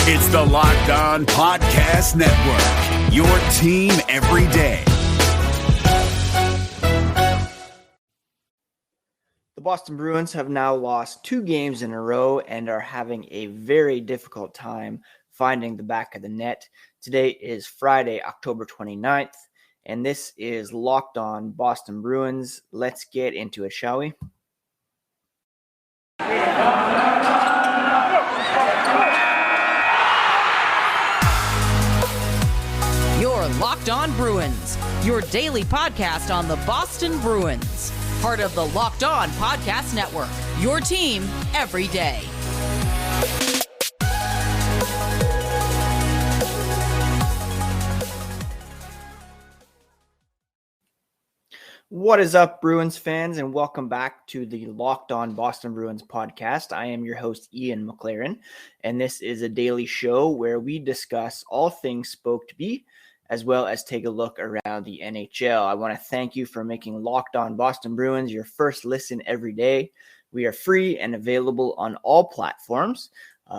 It's the Locked On Podcast Network, your team every day. The Boston Bruins have now lost 2 games in a row and are having a very difficult time finding the back of the net. Today is Friday, October 29th, and this is Locked On Boston Bruins. Let's get into it, shall we? You're Locked On Bruins, your daily podcast on the Boston Bruins. Part of the Locked On Podcast Network, your team every day. What is up, Bruins fans, and welcome back to the Locked On Boston Bruins podcast. I am your host, Ian McLaren, and this is a daily show where we discuss all things Spoke to Be, as well as take a look around the NHL. I want to thank you for making Locked On Boston Bruins your first listen every day. We are free and available on all platforms.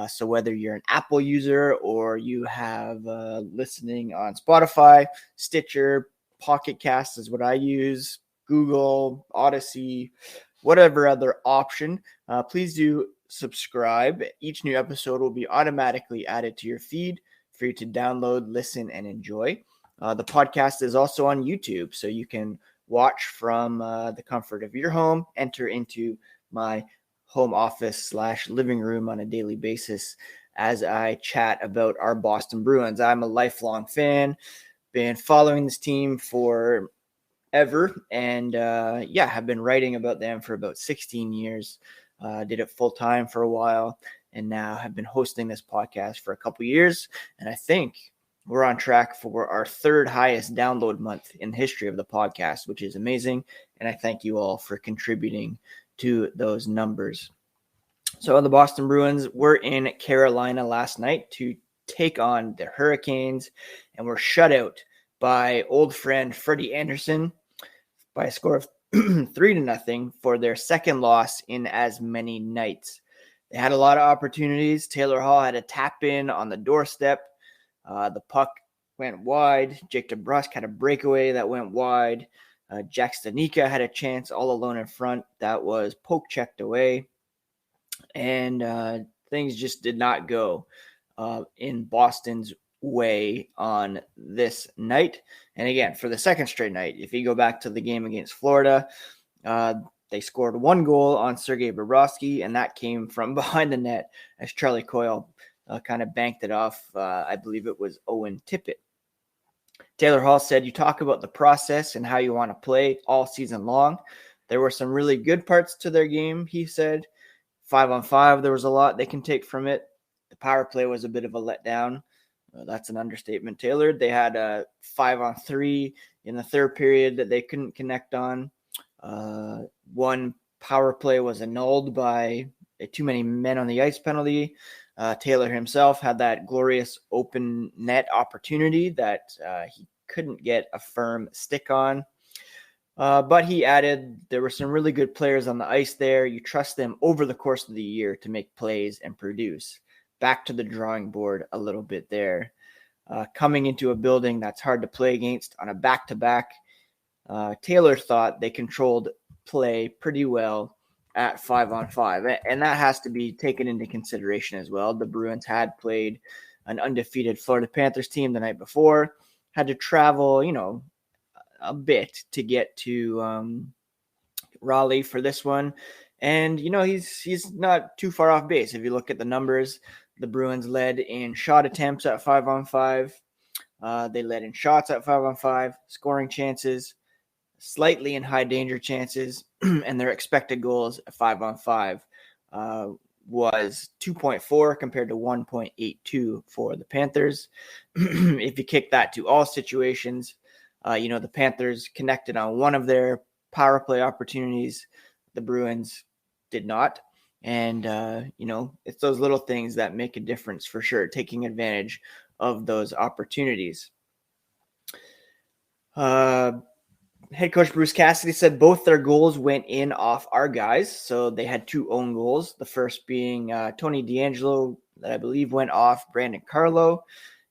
So whether you're an Apple user or you have listening on Spotify, Stitcher, Pocket Cast is what I use, Google, Odyssey, whatever other option, please do subscribe. Each new episode will be automatically added to your feed for you to download, listen, and enjoy. The podcast is also on YouTube, so you can watch from the comfort of your home, enter into my home office / living room on a daily basis as I chat about our Boston Bruins. I'm a lifelong fan, been following this team for ever, and have been writing about them for about 16 years. Did it full time for a while, and now have been hosting this podcast for a couple years. And I think we're on track for our 3rd highest download month in the history of the podcast, which is amazing. And I thank you all for contributing to those numbers. So the Boston Bruins were in Carolina last night to take on the Hurricanes, and were shut out by old friend Freddie Anderson by a score of 3-0 for their second loss in as many nights. They had a lot of opportunities. Taylor Hall had a tap in on the doorstep. The puck went wide. Jake DeBrusk had a breakaway that went wide. Jack Stanika had a chance all alone in front that was poke checked away. And things just did not go in Boston's way on this night. And again, for the second straight night, if you go back to the game against Florida, they scored 1 goal on Sergei Bobrovsky, and that came from behind the net as Charlie Coyle kind of banked it off. I believe it was Owen Tippett. Taylor Hall said, "You talk about the process and how you want to play all season long. There were some really good parts to their game," he said. 5-on-5, there was a lot they can take from it. The power play was a bit of a letdown. That's an understatement, Taylor. They had a 5-on-3 in the third period that they couldn't connect on. One power play was annulled by a too many men on the ice penalty. Taylor himself had that glorious open net opportunity that he couldn't get a firm stick on. But he added, there were some really good players on the ice there. You trust them over the course of the year to make plays and produce. Back to the drawing board a little bit there. Coming into a building that's hard to play against on a back-to-back, Taylor thought they controlled play pretty well at 5-on-5. And that has to be taken into consideration as well. The Bruins had played an undefeated Florida Panthers team the night before, had to travel, a bit to get to Raleigh for this one. And, he's not too far off base. If you look at the numbers, the Bruins led in shot attempts at 5-on-5. They led in shots at 5-on-5, scoring chances, slightly in high danger chances, and their expected goals at 5-on-5 was 2.4 compared to 1.82 for the Panthers. If you kick that to all situations, the Panthers connected on one of their power play opportunities. The Bruins did not. And, it's those little things that make a difference for sure, taking advantage of those opportunities. Head coach Bruce Cassidy said both their goals went in off our guys. So they had 2 own goals. The first being Tony DeAngelo that I believe went off Brandon Carlo,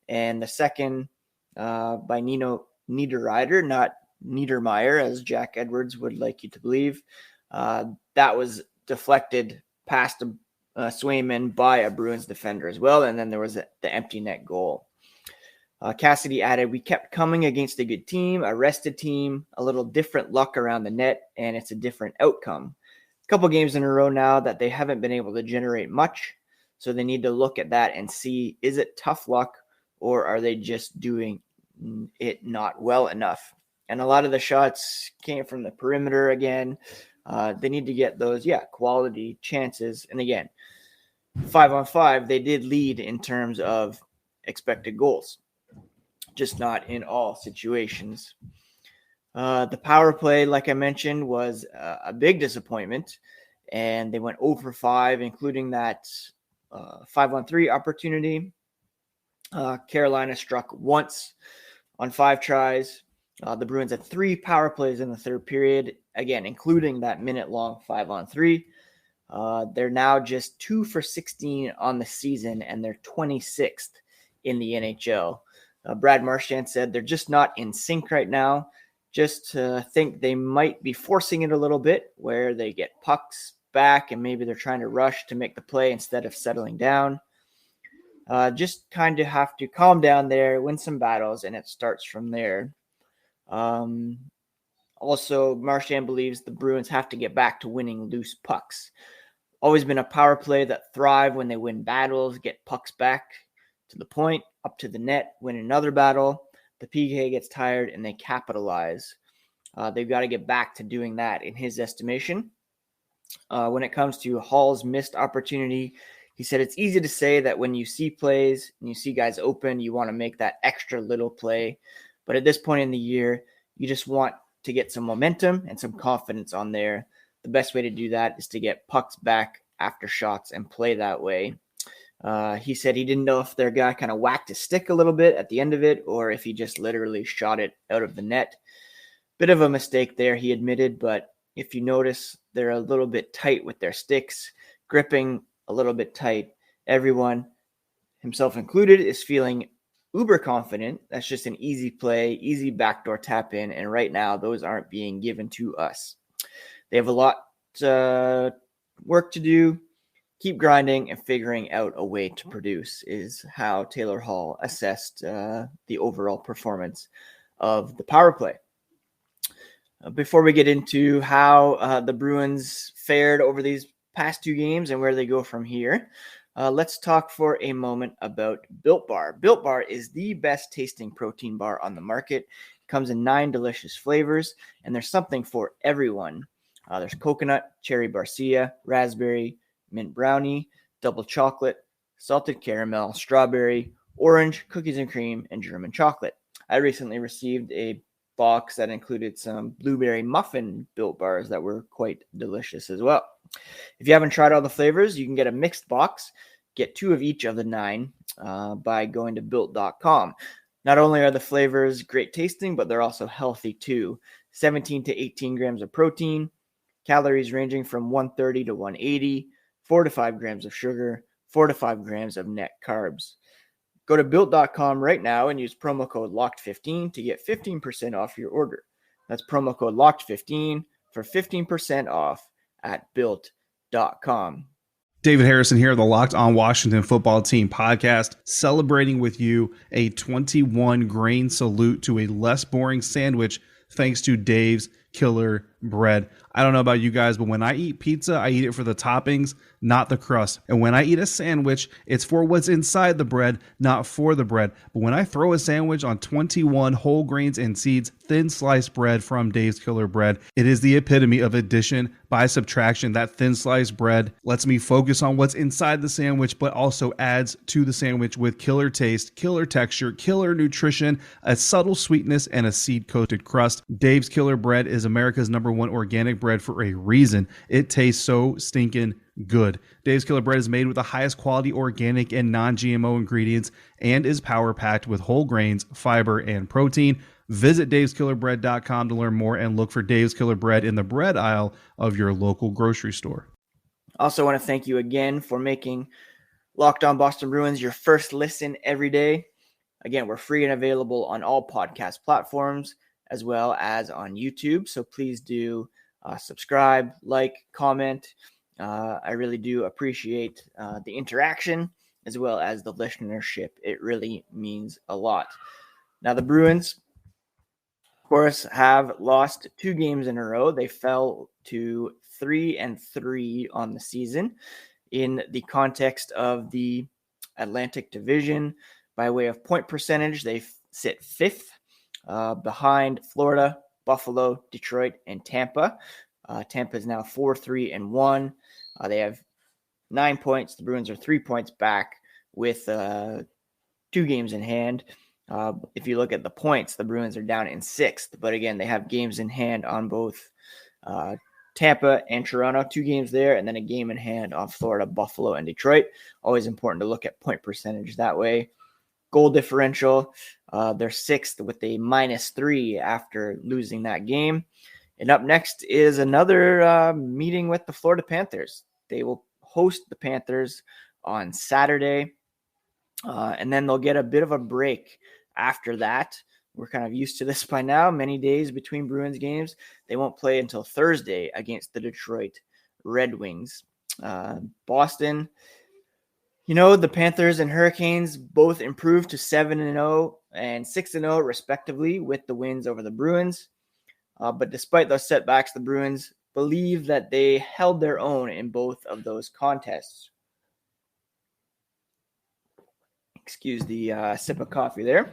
and the second by Nino Niederreiter, not Niedermeyer, as Jack Edwards would like you to believe. That was deflected past Swayman by a Bruins defender as well, and then there was the empty net goal. Cassidy added, "We kept coming against a good team, a rested team, a little different luck around the net, and it's a different outcome. A couple games in a row now that they haven't been able to generate much, so they need to look at that and see, is it tough luck, or are they just doing it not well enough?" And a lot of the shots came from the perimeter again. They need to get those, quality chances. And again, 5-on-5, they did lead in terms of expected goals, just not in all situations. The power play, like I mentioned, was a big disappointment, and they went 0 for 5, including that 5-on-3 opportunity. Carolina struck once on 5 tries. The Bruins had 3 power plays in the third period, again, including that minute-long 5-on-3. They're now just 2 for 16 on the season, and they're 26th in the NHL. Brad Marchand said they're just not in sync right now. Just think they might be forcing it a little bit, where they get pucks back and maybe they're trying to rush to make the play instead of settling down. Just kind of have to calm down there, win some battles, and it starts from there. Also, Marchand believes the Bruins have to get back to winning loose pucks. Always been a power play that thrive when they win battles, get pucks back to the point, up to the net, win another battle. The PK gets tired and they capitalize. They've got to get back to doing that in his estimation. When it comes to Hall's missed opportunity, he said it's easy to say that when you see plays and you see guys open, you want to make that extra little play. But at this point in the year, you just want to get some momentum and some confidence on there. The best way to do that is to get pucks back after shots and play that way. He said he didn't know if their guy kind of whacked his stick a little bit at the end of it, or if he just literally shot it out of the net. Bit of a mistake there, he admitted, but if you notice, they're a little bit tight with their sticks, gripping a little bit tight. Everyone, himself included, is feeling uber confident. That's just an easy play, easy backdoor tap in, and right now those aren't being given to us. They have a lot work to do. Keep grinding and figuring out a way to produce is how Taylor Hall assessed the overall performance of the power play. Before we get into how the Bruins fared over these past 2 games and where they go from here, let's talk for a moment about Built Bar. Built Bar is the best tasting protein bar on the market. It comes in 9 delicious flavors, and there's something for everyone. There's coconut, cherry barcia, raspberry, mint brownie, double chocolate, salted caramel, strawberry, orange, cookies and cream, and German chocolate. I recently received a box that included some blueberry muffin Built Bars that were quite delicious as well. If you haven't tried all the flavors, you can get a mixed box. Get 2 of each of the 9 by going to built.com. Not only are the flavors great tasting, but they're also healthy too. 17 to 18 grams of protein, calories ranging from 130 to 180, 4 to 5 grams of sugar, 4 to 5 grams of net carbs. Go to built.com right now and use promo code LOCKED15 to get 15% off your order. That's promo code LOCKED15 for 15% off at built.com. David Harrison here, the Locked On Washington Football Team podcast, celebrating with you a 21 grain salute to a less boring sandwich thanks to Dave's Killer Bread. I don't know about you guys, but when I eat pizza, I eat it for the toppings, not the crust. And when I eat a sandwich, it's for what's inside the bread, not for the bread. But when I throw a sandwich on 21 whole grains and seeds, thin sliced bread from Dave's Killer Bread, it is the epitome of addition by subtraction. That thin sliced bread lets me focus on what's inside the sandwich, but also adds to the sandwich with killer taste, killer texture, killer nutrition, a subtle sweetness, and a seed-coated crust. Dave's Killer Bread is America's #1 organic bread for a reason. It tastes so stinking good. Dave's Killer Bread is made with the highest quality organic and non-GMO ingredients and is power-packed with whole grains, fiber, and protein. Visit daveskillerbread.com to learn more and look for Dave's Killer Bread in the bread aisle of your local grocery store. Also want to thank you again for making Locked On Boston Bruins, your first listen every day. Again, we're free and available on all podcast platforms as well as on YouTube. So please do subscribe, like, comment. I really do appreciate the interaction as well as the listenership. It really means a lot. Now, the Bruins, of course, have lost 2 games in a row. They fell to 3-3 on the season. In the context of the Atlantic Division, by way of point percentage, they sit 5th behind Florida, Buffalo, Detroit, and Tampa. Tampa is now 4-3-1. They have 9 points. The Bruins are 3 points back with 2 games in hand. If you look at the points, the Bruins are down in 6th. But again, they have games in hand on both Tampa and Toronto, 2 games there, and then a game in hand on Florida, Buffalo, and Detroit. Always important to look at point percentage that way. Goal differential, they're 6th with a -3 after losing that game. And up next is another meeting with the Florida Panthers. They will host the Panthers on Saturday, and then they'll get a bit of a break after that. We're kind of used to this by now. Many days between Bruins games. They won't play until Thursday against the Detroit Red Wings. Boston, the Panthers and Hurricanes both improved to 7-0 and 6-0 respectively with the wins over the Bruins. But despite those setbacks, the Bruins believe that they held their own in both of those contests. Excuse the sip of coffee there.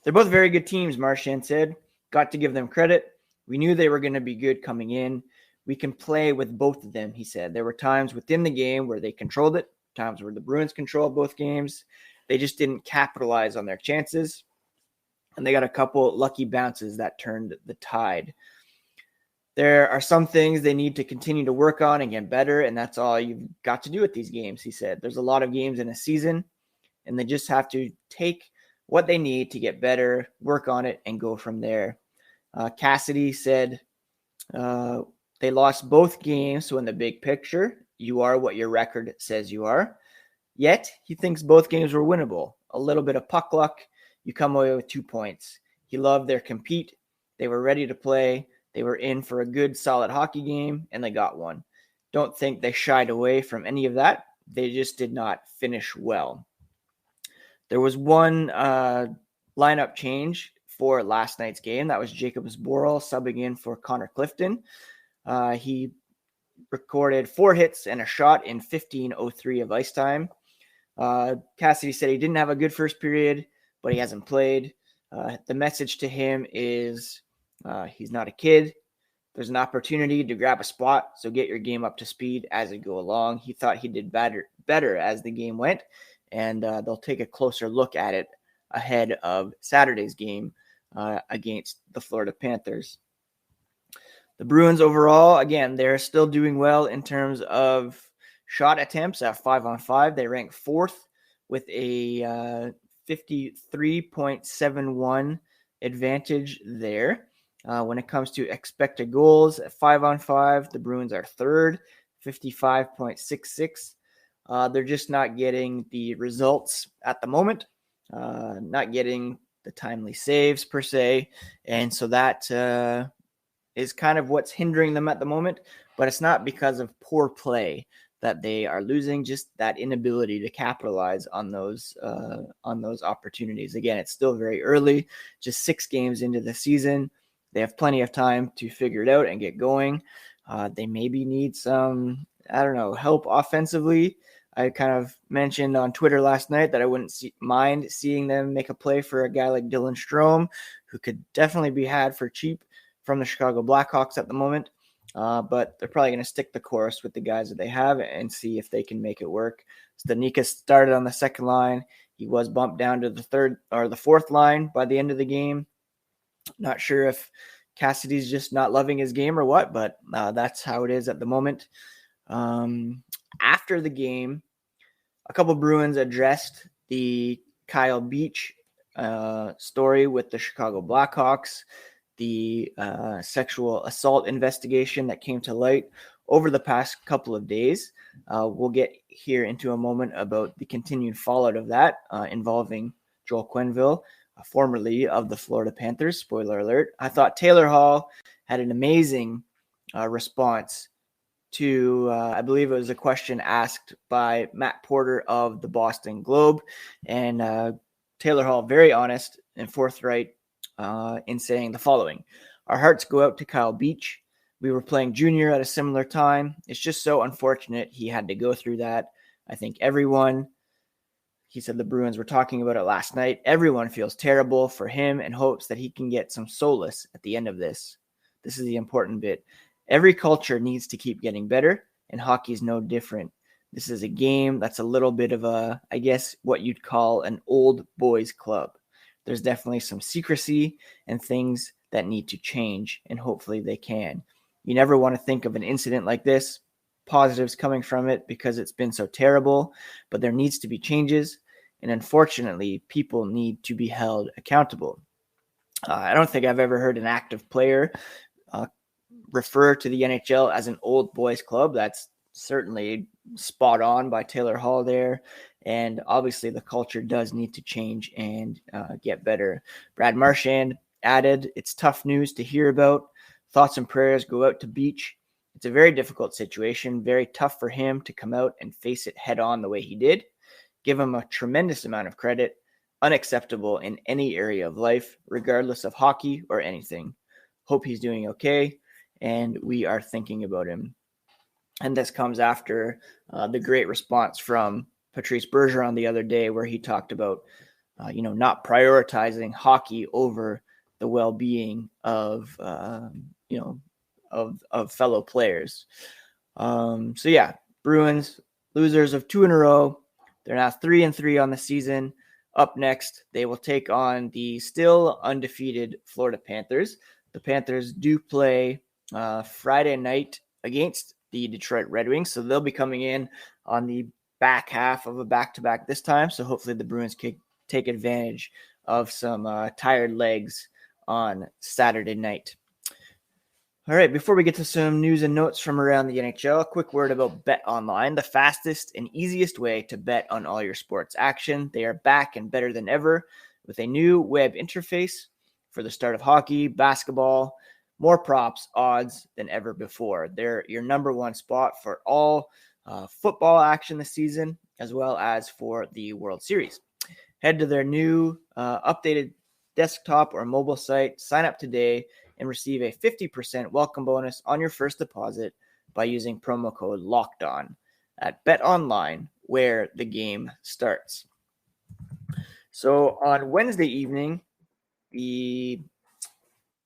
They're both very good teams, Marchand said. Got to give them credit. We knew they were going to be good coming in. We can play with both of them, he said. There were times within the game where they controlled it, times where the Bruins controlled both games. They just didn't capitalize on their chances. And they got a couple lucky bounces that turned the tide. There are some things they need to continue to work on and get better, and that's all you've got to do with these games, he said. There's a lot of games in a season, and they just have to take what they need to get better, work on it, and go from there. Cassidy said they lost both games, so in the big picture, you are what your record says you are. Yet, he thinks both games were winnable. A little bit of puck luck, you come away with 2 points. He loved their compete. They were ready to play. They were in for a good, solid hockey game, and they got one. Don't think they shied away from any of that. They just did not finish well. There was one lineup change for last night's game. That was Jacobs Borrell subbing in for Connor Clifton. He recorded 4 hits and a shot in 15:03 of ice time. Cassidy said he didn't have a good first period, but he hasn't played. The message to him is he's not a kid. There's an opportunity to grab a spot, so get your game up to speed as it go along. He thought he did better as the game went, and they'll take a closer look at it ahead of Saturday's game against the Florida Panthers. The Bruins overall, again, they're still doing well in terms of shot attempts at 5-on-5. They rank 4th with a 53.71 advantage there. When it comes to expected goals at 5-on-5, the Bruins are 3rd, 55.66. They're just not getting the results at the moment, not getting the timely saves per se. And so that is kind of what's hindering them at the moment, but it's not because of poor play that they are losing, just that inability to capitalize on those opportunities. Again, it's still very early, just 6 games into the season. They have plenty of time to figure it out and get going. They maybe need some, help offensively. I kind of mentioned on Twitter last night that I wouldn't mind seeing them make a play for a guy like Dylan Strome, who could definitely be had for cheap from the Chicago Blackhawks at the moment. But they're probably going to stick the course with the guys that they have and see if they can make it work. Stanika started on the second line. He was bumped down to the third or the fourth line by the end of the game. Not sure if Cassidy's just not loving his game or what, but that's how it is at the moment. After the game, a couple Bruins addressed the Kyle Beach story with the Chicago Blackhawks, the sexual assault investigation that came to light over the past couple of days. We'll get here into a moment about the continued fallout of that involving Joel Quenneville, formerly of the Florida Panthers. Spoiler alert. I thought Taylor Hall had an amazing response to, I believe it was a question asked by Matt Porter of the Boston Globe. And Taylor Hall, very honest and forthright in saying the following. Our hearts go out to Kyle Beach. We were playing junior at a similar time. It's just so unfortunate he had to go through that. I think everyone, he said the Bruins were talking about it last night, everyone feels terrible for him and hopes that he can get some solace at the end of this. This is the important bit. Every culture needs to keep getting better, and hockey is no different. This is a game that's a little bit of a, I guess, what you'd call an old boys club. There's definitely some secrecy and things that need to change, and hopefully they can. You never want to think of an incident like this, positives coming from it because it's been so terrible, but there needs to be changes, and unfortunately, people need to be held accountable. I don't think I've ever heard an active player refer to the NHL as an old boys club. That's certainly spot on by Taylor Hall there. And obviously the culture does need to change and get better. Brad Marchand added, it's tough news to hear about. Thoughts and prayers go out to Beach. It's a very difficult situation, very tough for him to come out and face it head on the way he did. Give him a tremendous amount of credit. Unacceptable in any area of life, regardless of hockey or anything. Hope he's doing okay, and we are thinking about him. And this comes after the great response from Patrice Bergeron the other day, where he talked about, not prioritizing hockey over the well-being of fellow players. Bruins losers of 2 in a row. They're now 3-3 on the season. Up next, they will take on the still undefeated Florida Panthers. The Panthers do play Friday night against the Detroit Red Wings, so they'll be coming in on the back half of a back-to-back this time, so hopefully the Bruins can take advantage of some tired legs on Saturday night. All right, before we get to some news and notes from around the NHL, a quick word about Bet Online, the fastest and easiest way to bet on all your sports action. They are back and better than ever with a new web interface for the start of hockey, basketball, more props, odds than ever before. They're your number one spot for all football action this season, as well as for the World Series. Head to their new updated desktop or mobile site, sign up today, and receive a 50% welcome bonus on your first deposit by using promo code LOCKEDON at BetOnline, where the game starts. So on Wednesday evening, the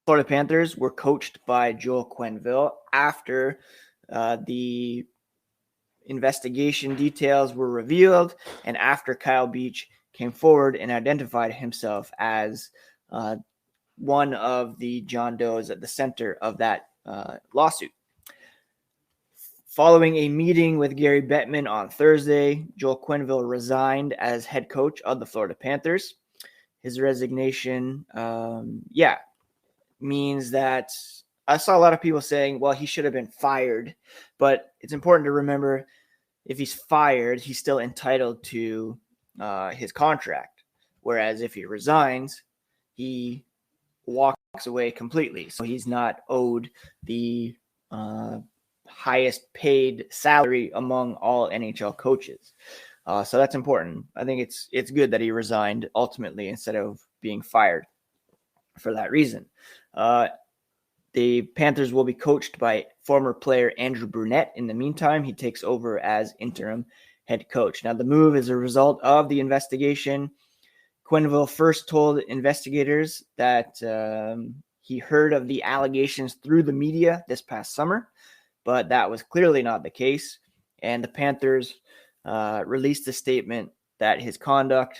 Florida Panthers were coached by Joel Quenneville after the investigation details were revealed and after Kyle Beach came forward and identified himself as one of the John Does at the center of that lawsuit. Following a meeting with Gary Bettman on Thursday, Joel Quenneville resigned as head coach of the Florida Panthers. His resignation, means that I saw a lot of people saying, well, he should have been fired. But it's important to remember, if he's fired, he's still entitled to his contract. Whereas if he resigns, he walks away completely. So he's not owed the highest paid salary among all NHL coaches. So that's important. I think it's good that he resigned ultimately instead of being fired for that reason. The Panthers will be coached by former player Andrew Brunette. In the meantime, he takes over as interim head coach. Now, the move is a result of the investigation. Quenneville first told investigators that he heard of the allegations through the media this past summer, but that was clearly not the case. And the Panthers released a statement that his conduct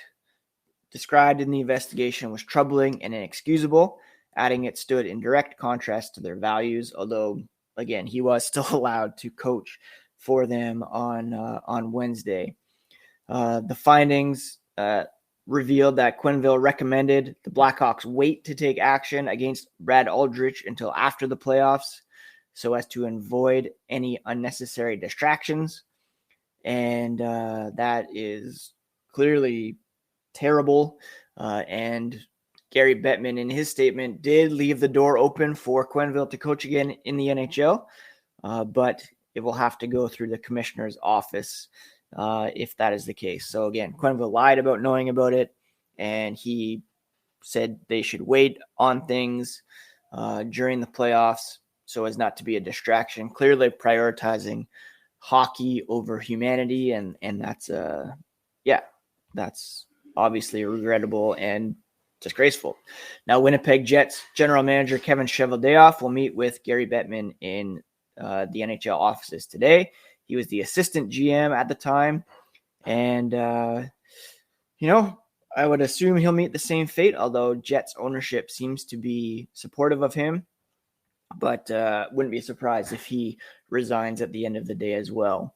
described in the investigation was troubling and inexcusable, adding it stood in direct contrast to their values, although, again, he was still allowed to coach for them on Wednesday. The findings revealed that Quenneville recommended the Blackhawks wait to take action against Brad Aldrich until after the playoffs so as to avoid any unnecessary distractions. and that is clearly terrible. And Gary Bettman, in his statement, did leave the door open for Quenneville to coach again in the NHL, but it will have to go through the commissioner's office if that is the case. So again, Quenneville lied about knowing about it, and he said they should wait on things during the playoffs so as not to be a distraction, clearly prioritizing hockey over humanity. And that's, that's obviously regrettable and disgraceful. Now, Winnipeg Jets general manager Kevin Cheveldayoff will meet with Gary Bettman in the NHL offices today. He was the assistant GM at the time. And, I would assume he'll meet the same fate, although Jets ownership seems to be supportive of him. But wouldn't be surprised if he resigns at the end of the day as well.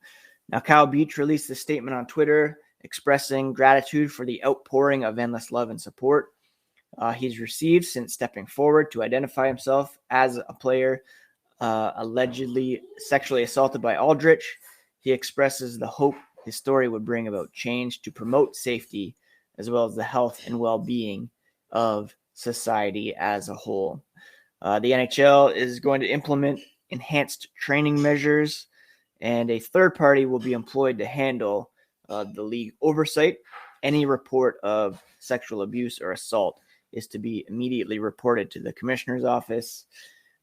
Now, Kyle Beach released a statement on Twitter expressing gratitude for the outpouring of endless love and support he's received since stepping forward to identify himself as a player allegedly sexually assaulted by Aldrich. He expresses the hope his story would bring about change to promote safety as well as the health and well-being of society as a whole. The NHL is going to implement enhanced training measures, and a third party will be employed to handle the league oversight. Any report of sexual abuse or assault is to be immediately reported to the commissioner's office.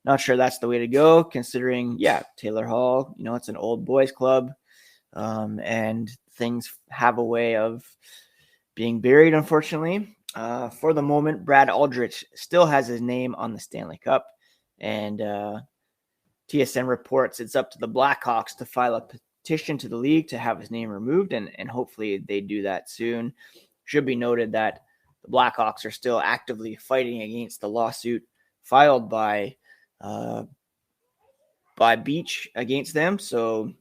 Not sure that's the way to go, considering, Taylor Hall, it's an old boys club, and things have a way of being buried, unfortunately. For the moment, Brad Aldrich still has his name on the Stanley Cup, and TSN reports it's up to the Blackhawks to file a petition to the league to have his name removed, and hopefully they do that soon. Should be noted that the Blackhawks are still actively fighting against the lawsuit filed by Beach against them. So,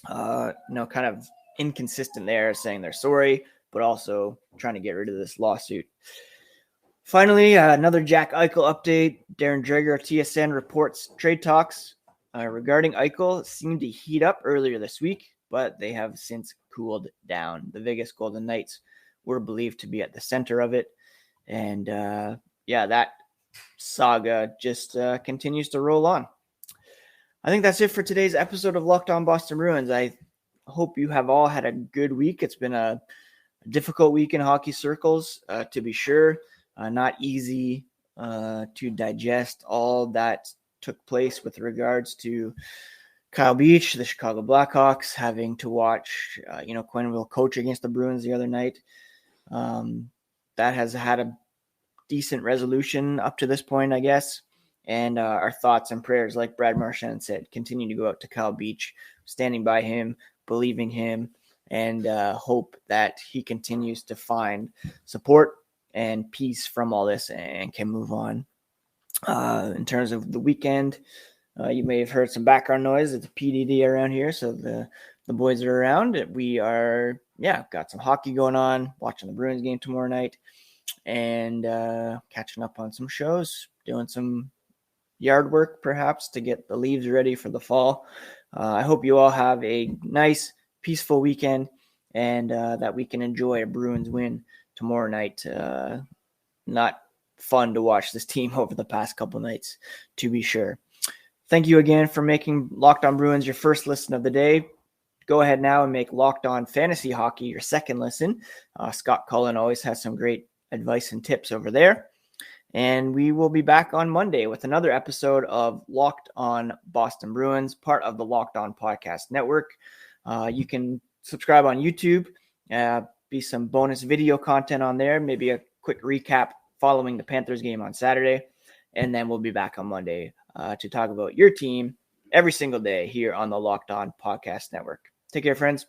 kind of inconsistent there, saying they're sorry, but also trying to get rid of this lawsuit. Finally, another Jack Eichel update. Darren Dreger of TSN reports trade talks regarding Eichel seemed to heat up earlier this week, but they have since cooled down. The Vegas Golden Knights were believed to be at the center of it. And that saga just continues to roll on. I think that's it for today's episode of Locked On Boston Bruins. I hope you have all had a good week. It's been a difficult week in hockey circles, to be sure. Not easy to digest all that took place with regards to Kyle Beach, the Chicago Blackhawks, having to watch, Quenneville coach against the Bruins the other night. That has had a decent resolution up to this point, I guess. And our thoughts and prayers, like Brad Marchand said, continue to go out to Kyle Beach, standing by him, believing him, and hope that he continues to find support and peace from all this and can move on. In terms of the weekend, you may have heard some background noise. It's a PDD around here, so the boys are around. We are, got some hockey going on, watching the Bruins game tomorrow night, and catching up on some shows, doing some yard work perhaps to get the leaves ready for the fall. I hope you all have a nice, peaceful weekend, and that we can enjoy a Bruins win tomorrow night. Not fun to watch this team over the past couple nights, to be sure. Thank you again for making Locked On Bruins your first listen of the day. Go ahead now and make Locked On Fantasy Hockey your second listen. Scott Cullen always has some great advice and tips over there. And we will be back on Monday with another episode of Locked On Boston Bruins, part of the Locked On Podcast Network. You can subscribe on YouTube, be some bonus video content on there, maybe a quick recap following the Panthers game on Saturday. And then we'll be back on Monday to talk about your team every single day here on the Locked On Podcast Network. Take care, friends.